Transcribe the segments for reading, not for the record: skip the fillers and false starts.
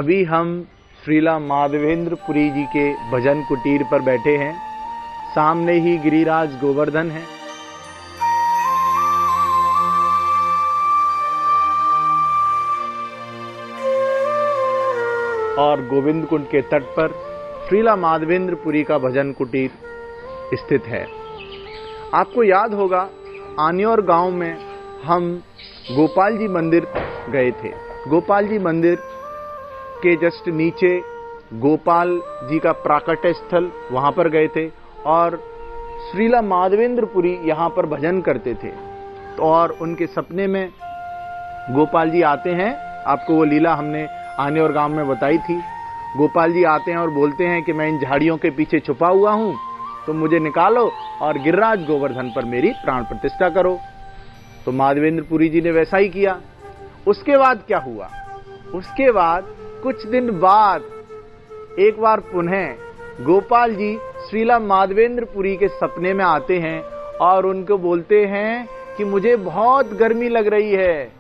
अभी हम श्रीला माधवेंद्र पुरी जी के भजन कुटीर पर बैठे हैं। सामने ही गिरिराज गोवर्धन है। और गोविंद कुंड के तट पर श्रीला माधवेंद्र पुरी का भजन कुटीर स्थित है। आपको याद होगा आन्योर गांव में हम गोपाल जी मंदिर गए थे। गोपाल जी मंदिर के जस्ट नीचे गोपाल जी का प्राकट्य स्थल, वहां पर गए थे और श्रीला माधवेंद्र पुरी यहां पर भजन करते थे। तो और उनके सपने में गोपाल जी आते हैं। आपको वो लीला हमने आन्योर गांव में बताई थी। गोपाल जी आते हैं और बोलते हैं कि मैं इन झाड़ियों के पीछे छुपा हुआ हूं, तो मुझे निकालो और गिरिराज गोवर्धन पर मेरी प्राण प्रतिष्ठा करो। तो माधवेंद्र पुरी जी ने वैसा ही किया। उसके बाद क्या हुआ? उसके बाद कुछ दिन बाद एक बार पुनः गोपाल जी श्रीला माधवेंद्र पुरी के सपने में आते हैं और उनको बोलते हैं कि मुझे बहुत गर्मी लग रही है।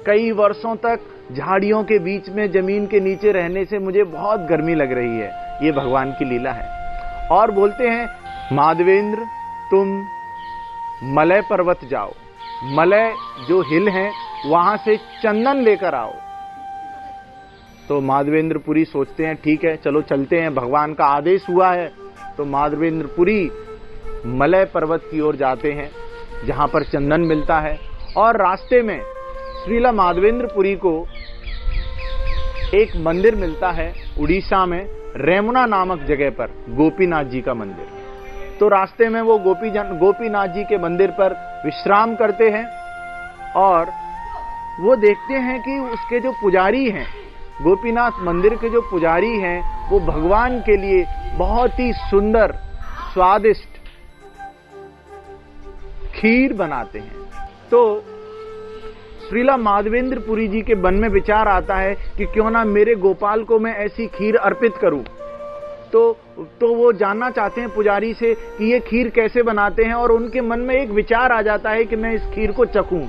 कई वर्षों तक झाड़ियों के बीच में जमीन के नीचे रहने से मुझे बहुत गर्मी लग रही है। ये भगवान की लीला है। और बोलते हैं माधवेंद्र तुम मलय पर्वत जाओ, मलय जो हिल है वहां से चंदन लेकर आओ। तो माधवेंद्र पुरी सोचते हैं ठीक है चलो चलते हैं, भगवान का आदेश हुआ है। तो माधवेंद्र पुरी मलय पर्वत की ओर जाते हैं जहां पर चंदन मिलता है। और रास्ते में श्रीला माधवेंद्र पुरी को एक मंदिर मिलता है उड़ीसा में, रेमुना नामक जगह पर गोपीनाथ जी का मंदिर। तो रास्ते में वो गोपीनाथ जी के मंदिर पर विश्राम करते हैं और वो देखते हैं कि उसके जो पुजारी हैं, गोपीनाथ मंदिर के जो पुजारी हैं, वो भगवान के लिए बहुत ही सुंदर स्वादिष्ट खीर बनाते हैं। तो श्रीला माधवेंद्र पुरी जी के मन में विचार आता है कि क्यों ना मेरे गोपाल को मैं ऐसी खीर अर्पित करूं। तो वो जानना चाहते हैं पुजारी से कि ये खीर कैसे बनाते हैं और उनके मन में एक विचार आ जाता है कि मैं इस खीर को चखूं।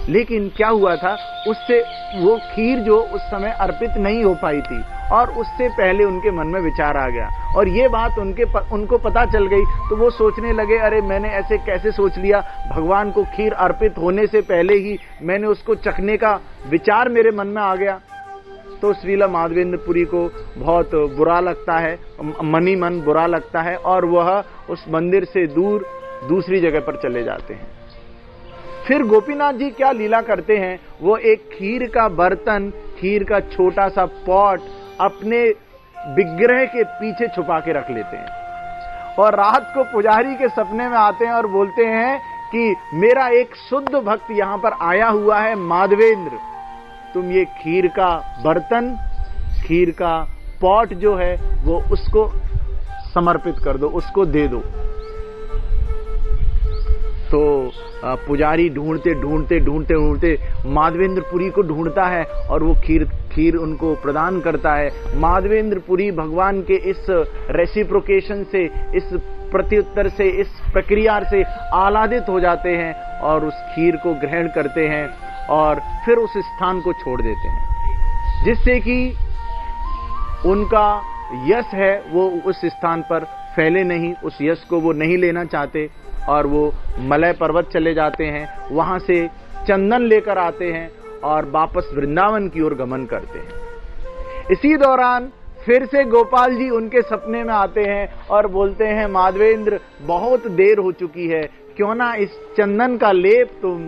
लेकिन क्या हुआ था, उससे वो खीर जो उस समय अर्पित नहीं हो पाई थी और उससे पहले उनके मन में विचार आ गया और ये बात उनको पता चल गई। तो वो सोचने लगे अरे मैंने ऐसे कैसे सोच लिया, भगवान को खीर अर्पित होने से पहले ही मैंने उसको चखने का विचार मेरे मन में आ गया। तो श्रीला माधवेंद्र पुरी को बहुत बुरा लगता है, मन ही मन बुरा लगता है और वह उस मंदिर से दूर दूसरी जगह पर चले जाते हैं। फिर गोपीनाथ जी क्या लीला करते हैं, वो एक खीर का बर्तन, खीर का छोटा सा पॉट अपने विग्रह के पीछे छुपा के रख लेते हैं और रात को पुजारी के सपने में आते हैं और बोलते हैं कि मेरा एक शुद्ध भक्त यहां पर आया हुआ है माधवेंद्र, तुम ये खीर का बर्तन, खीर का पॉट जो है वो उसको समर्पित कर दो, उसको दे दो। तो पुजारी ढूंढते माधवेंद्र पुरी को ढूंढता है और वो खीर उनको प्रदान करता है। माधवेंद्र पुरी भगवान के इस रेसिप्रोकेशन से, इस प्रत्युत्तर से, इस प्रक्रिया से आह्लादित हो जाते हैं और उस खीर को ग्रहण करते हैं और फिर उस स्थान को छोड़ देते हैं, जिससे कि उनका यश है वो उस स्थान पर फैले नहीं, उस यश को वो नहीं लेना चाहते और वो मलय पर्वत चले जाते हैं। वहां से चंदन लेकर आते हैं और वापस वृंदावन की ओर गमन करते हैं। इसी दौरान फिर से गोपाल जी उनके सपने में आते हैं और बोलते हैं माधवेंद्र बहुत देर हो चुकी है, क्यों ना इस चंदन का लेप तुम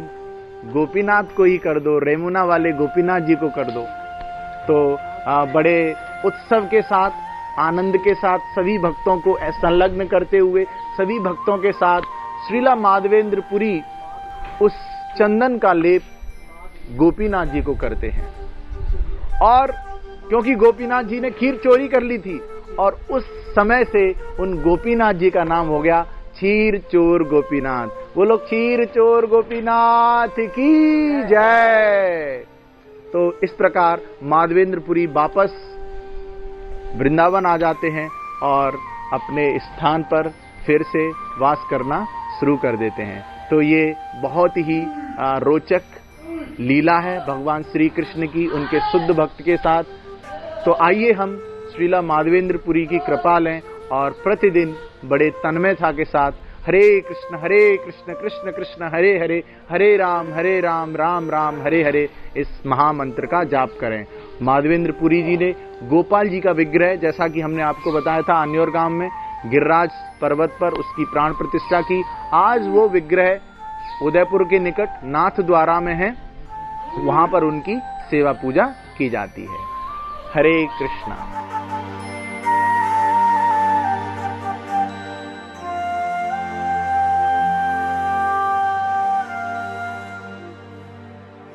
गोपीनाथ को ही कर दो, रेमुना वाले गोपीनाथ जी को कर दो। तो बड़े उत्सव के साथ, आनंद के साथ सभी भक्तों को संलग्न करते हुए सभी भक्तों के साथ श्रीला माधवेंद्र पुरी उस चंदन का लेप गोपीनाथ जी को करते हैं। और क्योंकि गोपीनाथ जी ने खीर चोरी कर ली थी और उस समय से उन गोपीनाथ जी का नाम हो गया क्षीर चोर गोपीनाथ। वो लोग क्षीर चोर गोपीनाथ की जय। तो इस प्रकार माधवेंद्र पुरी वापस वृंदावन आ जाते हैं और अपने स्थान पर फिर से वास करना शुरू कर देते हैं। तो ये बहुत ही रोचक लीला है भगवान श्री कृष्ण की उनके शुद्ध भक्त के साथ। तो आइए हम श्रीला माधवेंद्र पुरी की कृपा लें और प्रतिदिन बड़े तन्मयता के साथ हरे कृष्ण कृष्ण कृष्ण हरे हरे, हरे राम राम राम हरे हरे इस महामंत्र का जाप करें। माधवेंद्र पुरी जी ने गोपाल जी का विग्रह, जैसा कि हमने आपको बताया था, अन्योर गांव में गिरिराज पर्वत पर उसकी प्राण प्रतिष्ठा की। आज वो विग्रह उदयपुर के निकट नाथ द्वारा में है, वहां पर उनकी सेवा पूजा की जाती है। हरे कृष्णा।